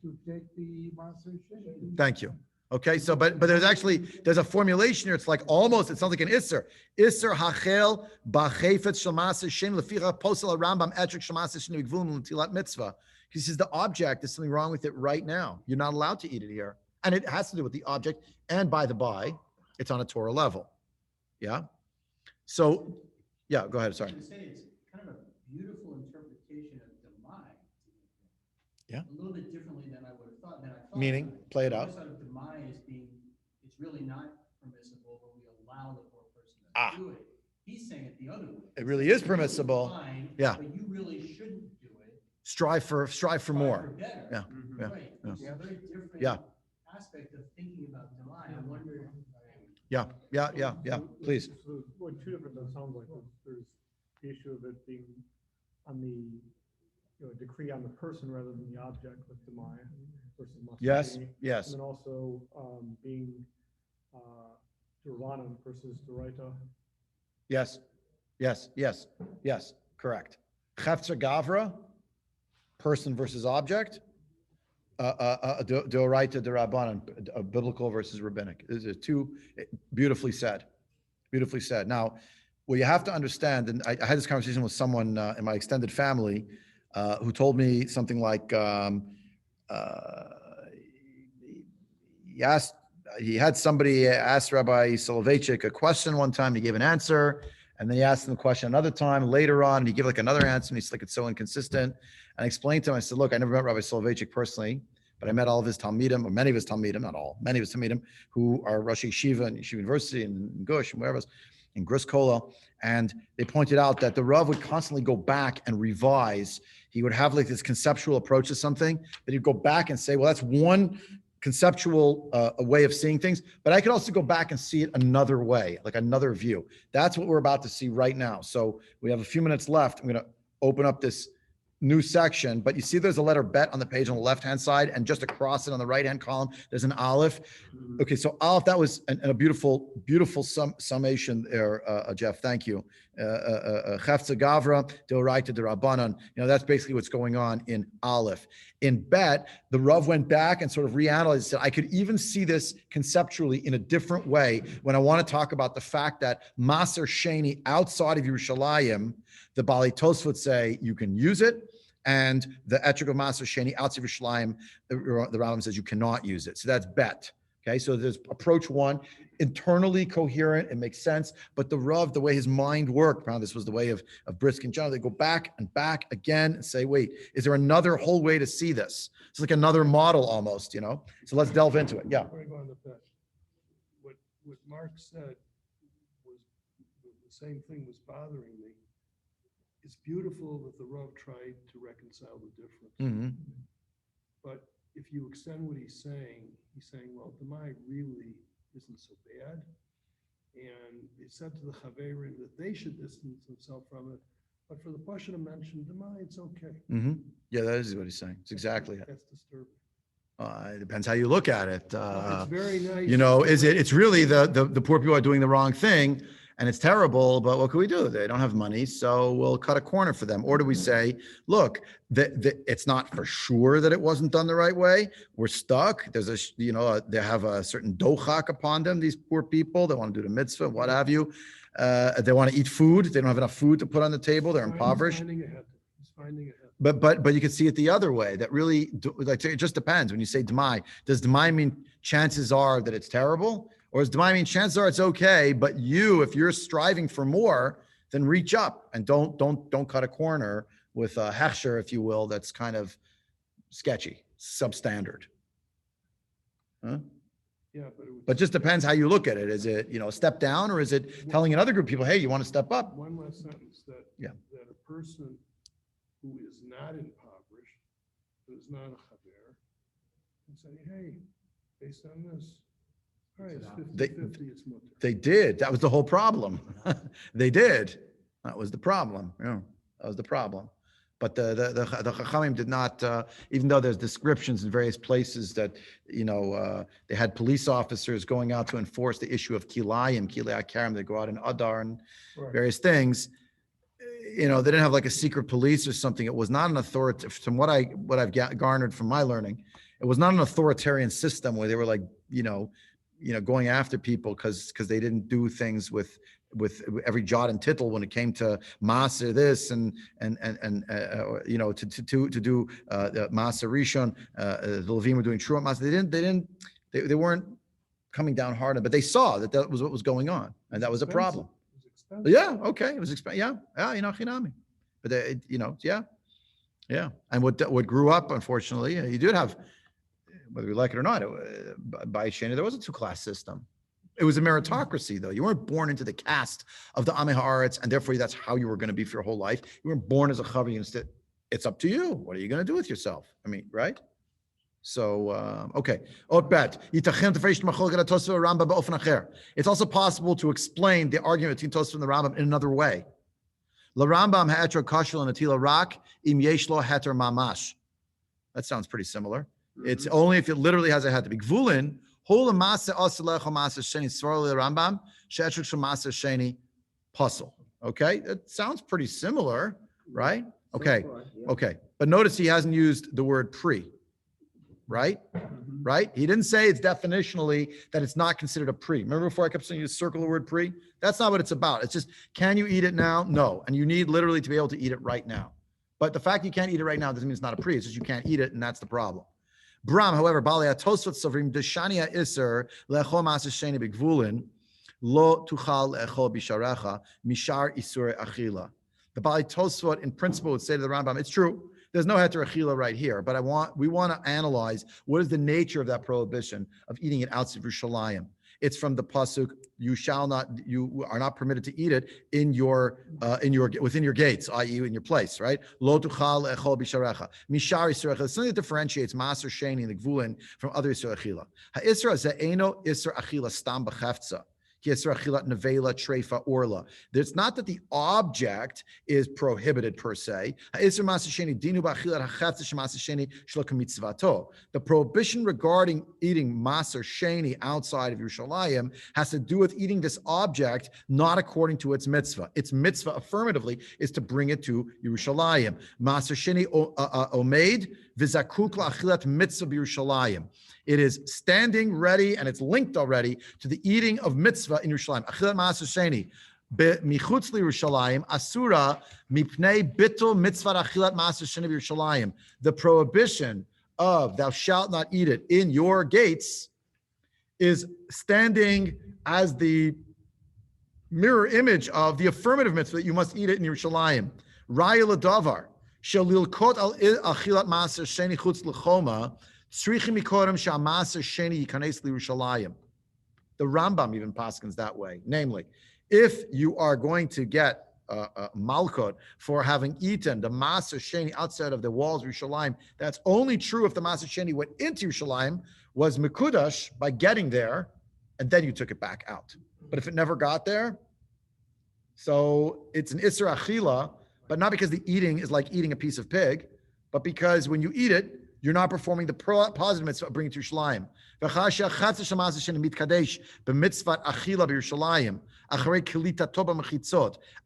to take the Maaser Sheni. Thank you. Okay, so but there's a formulation here. It's like almost, it sounds like an isser. Isser hachel b'chefetz shel maaser sheni leficha posel Rambam etrik shel maaser sheni gvulin l'tilat mitzvah. He says the object, there's something wrong with it right now. You're not allowed to eat it here, and it has to do with the object. And by the by, it's on a Torah level. Yeah. So, yeah. Go ahead. Sorry. I was gonna say, it's kind of a beautiful interpretation of demai. Yeah. A little bit differently than I would have thought. Meaning, play it I out. always thought of demai as being, it's really not permissible, but we allow the poor person to do it. He's saying it the other way. It really is permissible. Fine, Yeah. But you really shouldn't do it. Strive for more. Better. Yeah. Yeah. Right. Yeah. It's a very different Yeah. aspect of thinking about demai. I wonder. Yeah. Please. So, well, two different, that sounds like, there's the issue of it being on the, decree on the person rather than the object with demai versus must. Yes. And Yes. then also, being, Durvana versus Duraita. Yes. Correct. Chefzer Gavra, person versus object. Doraita Derabanan, biblical versus rabbinic. These are two beautifully said. Now, what you have to understand, and I had this conversation with someone in my extended family who told me something like he had somebody ask Rabbi Soloveitchik a question one time. He gave an answer, and then he asked him the question another time. Later on, and he gave like another answer, and he's like, it's so inconsistent. And I explained to him, I said, look, I never met Rabbi Soloveitchik personally, but I met all of his Talmidim, or many of his Talmidim, not all, many of his Talmidim, who are Rosh Yeshiva and Yeshiva University and Gush and wherever else, in Gris Kola. And they pointed out that the Rav would constantly go back and revise. He would have like this conceptual approach to something, that he'd go back and say, well, that's one conceptual way of seeing things, but I could also go back and see it another way, like another view. That's what we're about to see right now. So we have a few minutes left. I'm going to open up this new section, but you see there's a letter bet on the page on the left-hand side, and just across it on the right-hand column, there's an aleph. Okay, so aleph, that was a beautiful summation there, Jeff. Thank you. Chefza Gavra, Doraita Derabanan. That's basically what's going on in aleph. In bet, the Rav went back and sort of reanalyzed. Said, I could even see this conceptually in a different way when I want to talk about the fact that Maaser Sheni outside of Yerushalayim, the Bali Tosafot say you can use it, and the Etrog of Maaser Sheni outside of Yerushalayim, the Rambam says you cannot use it. So that's bet. Okay, so there's approach one, internally coherent, it makes sense, but the Rav, the way his mind worked, this was the way of Brisk and John, they go back and back again and say, wait, is there another whole way to see this? It's like another model almost, So let's delve into it. Yeah. Before I go on to that, what Mark said was the same thing was bothering me. It's beautiful that the Rav tried to reconcile the difference. Mm-hmm. But if you extend what he's saying, well, demai really isn't so bad. And it said to the Chaverim that they should distance themselves from it. But for the Pasha to mention demai, it's okay. Mm-hmm. Yeah, that is what he's saying. It's exactly it. That's disturbing. It depends how you look at it. It's very nice. It's really the poor people are doing the wrong thing, and it's terrible, but what can we do? They don't have money, so we'll cut a corner for them. Or do we say, look, it's not for sure that it wasn't done the right way. We're stuck. There's they have a certain dochak upon them, these poor people. They want to do the mitzvah, what have you. They want to eat food. They don't have enough food to put on the table. They're impoverished. He's finding ahead. But you can see it the other way. That really, it just depends. When you say demai, does demai mean chances are that it's terrible? Or does demai mean chances are it's okay, but if you're striving for more, then reach up and don't cut a corner with a hechsher, if you will, that's kind of sketchy, substandard. Huh? Yeah, but it just depends how you look at it. Is it, a step down, or is it telling another group of people, hey, you want to step up? One last sentence that a person who is not impoverished, who is not a chaver, can say, hey, based on this, all right, it's 50-50, it's mutter. They did. That was the whole problem. They did. That was the problem. Yeah, that was the problem. But the Chachamim did not, even though there's descriptions in various places that, they had police officers going out to enforce the issue of Kilai Karim, they go out in Adar and various things. They didn't have like a secret police or something. It was not an authority, from what I've garnered from my learning. It was not an authoritarian system where they were like, going after people because they didn't do things with every jot and tittle when it came to Maaser this and to do the Maaser Rishon. The Levim were doing True Maaser. They weren't coming down hard, but they saw that was what was going on, and that was a problem. It was expensive. Yeah, okay, it was expensive. Yeah, Chinami. But yeah. And what grew up, unfortunately, you did have, whether we like it or not, by Sheni, there was a two-class system. It was a meritocracy, though. You weren't born into the caste of the Amei Haaretz, and therefore that's how you were going to be for your whole life. You weren't born as a chavi. Instead, it's up to you. What are you going to do with yourself? I mean, right? So, okay. It's also possible to explain the argument between Tosafot and the Rambam in another way. La Rambam ha'eter kashul and atila rak im yesh lo heter mamash. That sounds pretty similar. It's only if it literally has a heter. Bigvulin hol ma'aseh aselecho ma'aseh sheni svarli Rambam she'etruk shel ma'aseh sheni puzzle. Okay, it sounds pretty similar, right? Okay, okay. But notice he hasn't used the word pre. Right? Right? He didn't say it's definitionally that it's not considered a pre. Remember before I kept saying you circle the word pre? That's not what it's about. It's just, can you eat it now? No. And you need literally to be able to eat it right now. But the fact you can't eat it right now doesn't mean it's not a pre. It's just you can't eat it, and that's the problem. Bram, however, Balei Tosafot Sovrim Deshania Iser Lecho Maaser Sheni B'Gvulin Lo Tuchal Lecho Bisharecha Mishar Isure Achila. The Balei Tosafot in principle would say to the Rambam, it's true. There's no heter achila right here, but we want to analyze what is the nature of that prohibition of eating it outside of Yerushalayim. It's from the pasuk, you are not permitted to eat it within your gates, i.e. in your place, right? Lo tuchal echol bisharecha. Mishar yisur achila. Something that differentiates Maaser Sheni and the Gvulin from other yisur achila. Ha'isra ze'eno isur achila stam b'chefza. It's not that the object is prohibited per se. The prohibition regarding eating Maaser Sheni outside of Yerushalayim has to do with eating this object not according to its mitzvah. Its mitzvah affirmatively is to bring it to Yerushalayim. Maaser Sheni omeid v'zakuk la'achilat mitzvah b'Yerushalayim. It is standing ready and it's linked already to the eating of mitzvah in Yerushalayim. Achilat Maaser Sheni michutz Yerushalayim asura mipnei bittul mitzvah achilat Maaser Sheni b'Yerushalayim. The prohibition of thou shalt not eat it in your gates is standing as the mirror image of the affirmative mitzvah that you must eat it in Yerushalayim. Raya l'davar shelilkot al achilat Maaser Sheni chutz l'choma. The Rambam even paskins that way. Namely, if you are going to get malchut for having eaten the Maaser Sheni outside of the walls of Yerushalayim, that's only true if the Maaser Sheni went into Yerushalayim, was mekudash by getting there, and then you took it back out. But if it never got there, so it's an Isser Achila, but not because the eating is like eating a piece of pig, but because when you eat it, you're not performing the positive mitzvah of bringing it to Yerushalayim.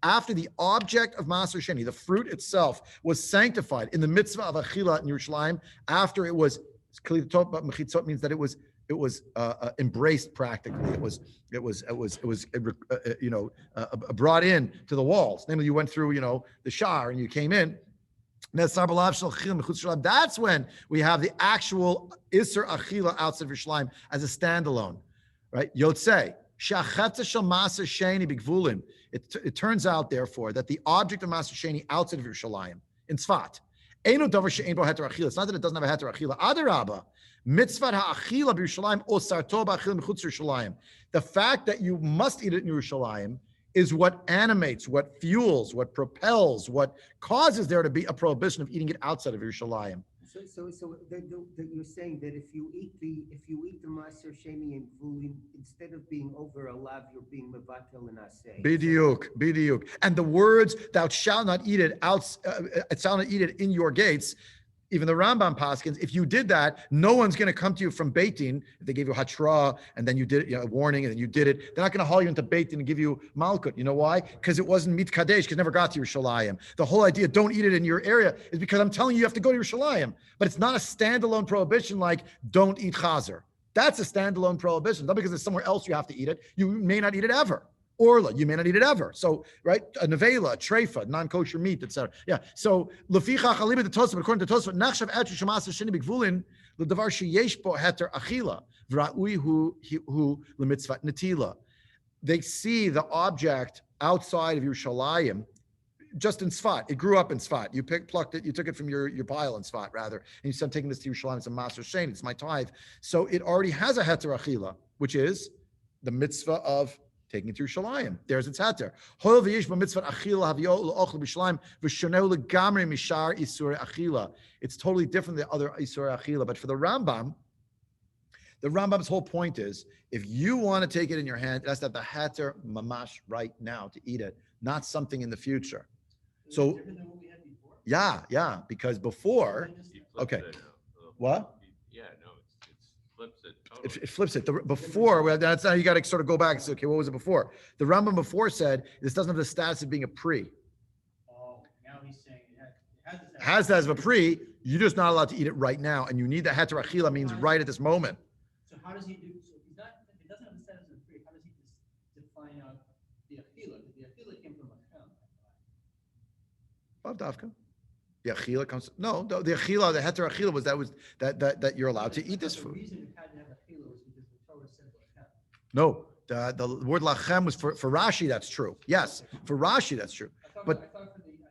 After the object of Maaser Sheni, the fruit itself, was sanctified in the mitzvah of Achila in Yerushalayim, after it was Kelitat Mechitzot means that it was embraced practically. It was brought in to the walls. Namely, you went through the shar and you came in. That's when we have the actual Isser Achila outside of Yerushalayim as a standalone, right? Yotzei, it turns out, therefore, that the object of Maaser Sheni outside of Yerushalayim, in Tzfat, it's not that it doesn't have a heter achila. Adarabba, mitzvah ha'achila b'Yerushalayim or sarto b'achila mechutz Yerushalayim. The fact that you must eat it in Yerushalayim is what animates, what fuels, what propels, what causes there to be a prohibition of eating it outside of Yerushalayim. So that you're saying that if you eat the Maaser Sheni and Gvulin, instead of being over a lav, you're being mevatel and asay. Bidiyuk. And the words "thou shalt not eat it in your gates" Even the Rambam paskins, if you did that, no one's going to come to you from Beit Din. If they gave you hatra and then you did it, a warning and then you did it, they're not going to haul you into Beit Din and give you malkut. You know why? Because it wasn't mit kadesh, because it never got to Yerushalayim. The whole idea, don't eat it in your area, is because I'm telling you, you have to go to Yerushalayim. But it's not a standalone prohibition like don't eat chazer. That's a standalone prohibition. Not because it's somewhere else you have to eat it. You may not eat it ever. Orla, you may not eat it ever. So, right, a nevela, a treifa, non-kosher meat, etc. Yeah. So, leficha chalibah the Tosafot, according to Tosafot, nachshav etru shemaser sheni b'gvulin l'davar sheyesh bo heter achila v'ra'ui hu lemitzvat netila. They see the object outside of Yerushalayim, just in Sfat. It grew up in Sfat. You plucked it, you took it from your pile in Sfat, rather, and you said, I'm taking this to Yerushalayim. It's a Maaser Sheni. It's my tithe. So it already has a heter achila, which is the mitzvah of taking it to Yerushalayim. There's its heter. It's totally different than the other isur achila. But for the Rambam's whole point is, if you want to take it in your hand, it has to have the heter mamash right now to eat it, not something in the future. So, yeah, because before, okay, what? Yeah, no, it flips it totally. It flips it. Before, that's how you got to sort of go back and say, okay, what was it before? The Rambam before said this doesn't have the status of being a pre. Oh, now he's saying it Has that as a pre, you're just not allowed to eat it right now, and you need the heter achila, means right at this moment. So how does he do, so if he doesn't have the status of a pre, how does he define out the achila? Because the achila came from a Dafka. The achila comes. No, the achila, the heter achila was that you're allowed to eat this food. The reason it had to have achila was because the Torah said lachem. No, the word lachem was for Rashi. That's true. Yes, for Rashi that's true. But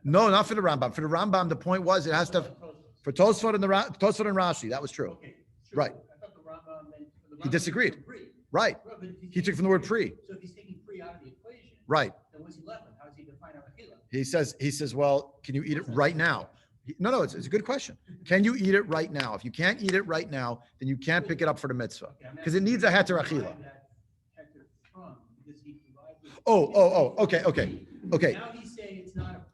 no, not for the Rambam. For the Rambam, the point was it has to have, for Tosafot and Tosafot and Rashi. That was true. Okay, Right. I thought the Rambam meant for the He Rambam disagreed. meant pre. Right. Well, but if he's He took taking from the word pre. So if he's taking pre out of the equation, Right. then what's he left with? How does he define out achila? He says, well, can you eat it right now? No, it's a good question. Can you eat it right now? If you can't eat it right now, then you can't pick it up for the mitzvah Okay, I'm because it needs a asking heter where he achila. derived that heter from, because he derived it Oh, from okay. Now he's saying it's not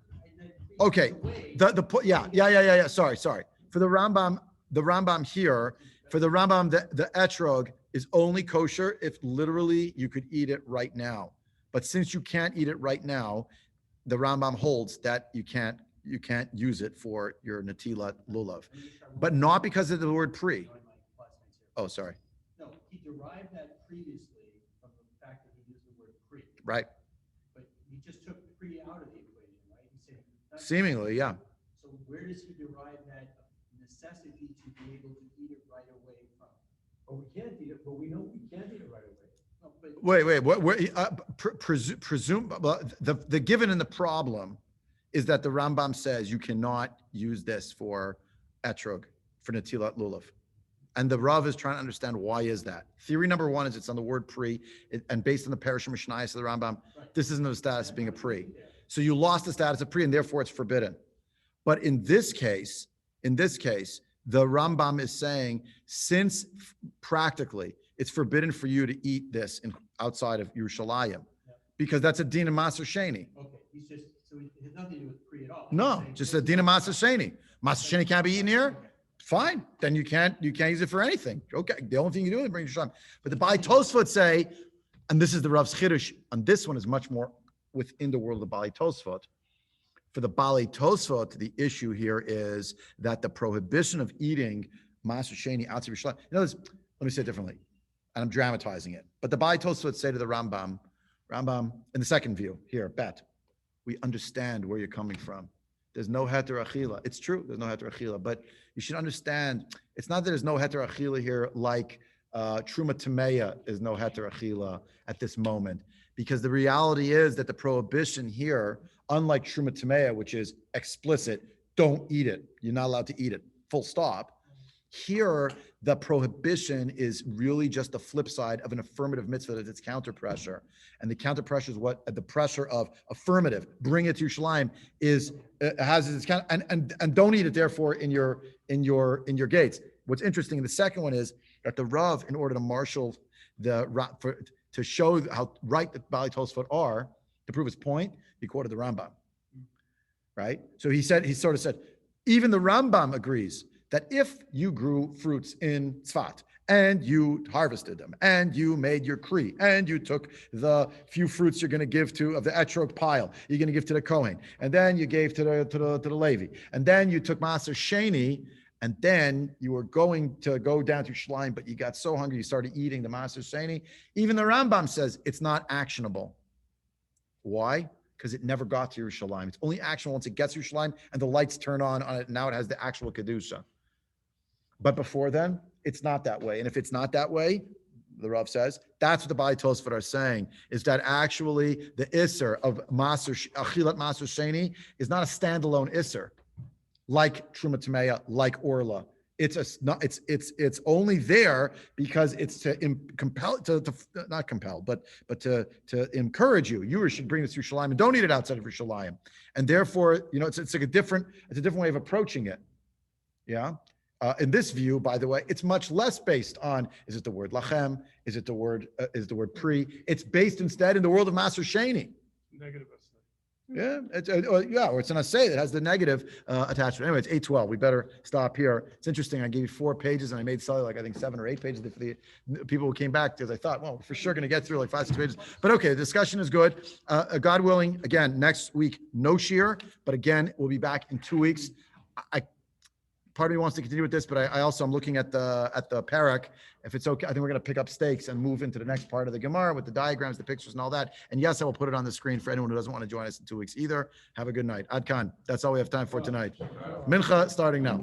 Okay. Yeah. Sorry. For the Rambam here, for the Rambam, the etrog is only kosher if literally you could eat it right now. But since you can't eat it right now, the Rambam holds that you can't use it for your netilat lulav, but not because of the word pre. Oh, sorry. No, he derived that previously from the fact that he used the word pre. Right. But he just took pre out of the equation, right? He said. Seemingly, yeah. So where does he derive that necessity to be able to eat it right away from? Well, we can't eat it, but we know we can't eat it right away. No, but Wait. Presume the given in the problem is that the Rambam says you cannot use this for etrog, for netilat lulav. And the Rav is trying to understand why is that. Theory number one is it's on the word pre, and based on the Parashah Mishnayos of the Rambam, this isn't the status of being a pre. So you lost the status of pre, and therefore it's forbidden. But in this case, the Rambam is saying, since practically it's forbidden for you to eat this outside of Yerushalayim, because that's a din of Maaser Sheni. okay, he's just, so it has nothing to do with pre at all. No, He's saying just this a din of is Maaser Sheni. Maaser Sheni can't be eaten here. Okay. Fine, then you can't use it for anything. Okay, the only thing you do is bring Yerushalayim. But the Bali Tosafot say, and this is the Rav's Chiddush, and this one is much more within the world of the Bali Tosafot. For the Bali Tosafot, the issue here is that the prohibition of eating Maaser Sheni outside Yerushalayim. You know, let me say it differently, and I'm dramatizing it. But the Bali Tosafot say to the Rambam, in the second view here, we understand where you're coming from. There's no heter achila. It's true, there's no heter achila, but you should understand, it's not that there's no heter achila here like Truma Tameya is no heter achila at this moment, because the reality is that the prohibition here, unlike Truma Tameya, which is explicit, don't eat it. You're not allowed to eat it, full stop. Here, the prohibition is really just the flip side of an affirmative mitzvah that it's counter pressure. And the counter pressure is what the pressure of affirmative, bring it to Yerushalayim, is has its count, and don't eat it therefore in your gates. What's interesting, the second one is that the Rav, in order to marshal to show how right the Bali Tosafot are, to prove his point, he quoted the Rambam. Right? So he sort of said, even the Rambam agrees that if you grew fruits in Tzfat and you harvested them and you made your kri and you took the few fruits you're going to give to of the etrog pile, you're going to give to the Kohen, and then you gave to the Levi, and then you took Maaser Sheni, and then you were going to go down to Shleim, but you got so hungry you started eating the Maaser Sheni. Even the Rambam says it's not actionable. Why? Because it never got to Yerushalayim. It's only actionable once it gets to Yerushalayim and the lights turn on it. Now it has the actual Kedusha. But before then, it's not that way. And if it's not that way, the Rav says, that's what the Baalei Tosafot are saying, is that actually the Isser of Achilat Maaser Sheni is not a standalone Isser, like Truma Tameya, like Orla. It's only there because it's to encourage you. You should bring this to Yerushalayim and don't eat it outside of Yerushalayim. And therefore, it's like a different way of approaching it. Yeah. In this view, by the way, it's much less based on, is it the word lachem? Is it the word pri? It's based instead in the world of Maaser Sheni. Negative. Yeah, or it's an assay that has the negative attachment. Anyway, it's 8:12. We better stop here. It's interesting. I gave you 4 pages, and I made Sally I think 7 or 8 pages for the people who came back, because I thought, well, we're for sure going to get through like 5, 6 pages. But okay, the discussion is good. God willing, again, next week, no shear, but again, we'll be back in 2 weeks. Part of me wants to continue with this, but I also am looking at the parak. If it's okay, I think we're going to pick up stakes and move into the next part of the Gemara with the diagrams, the pictures, and all that. And yes, I will put it on the screen for anyone who doesn't want to join us in 2 weeks either. Have a good night. Ad Khan, that's all we have time for tonight. Mincha starting now.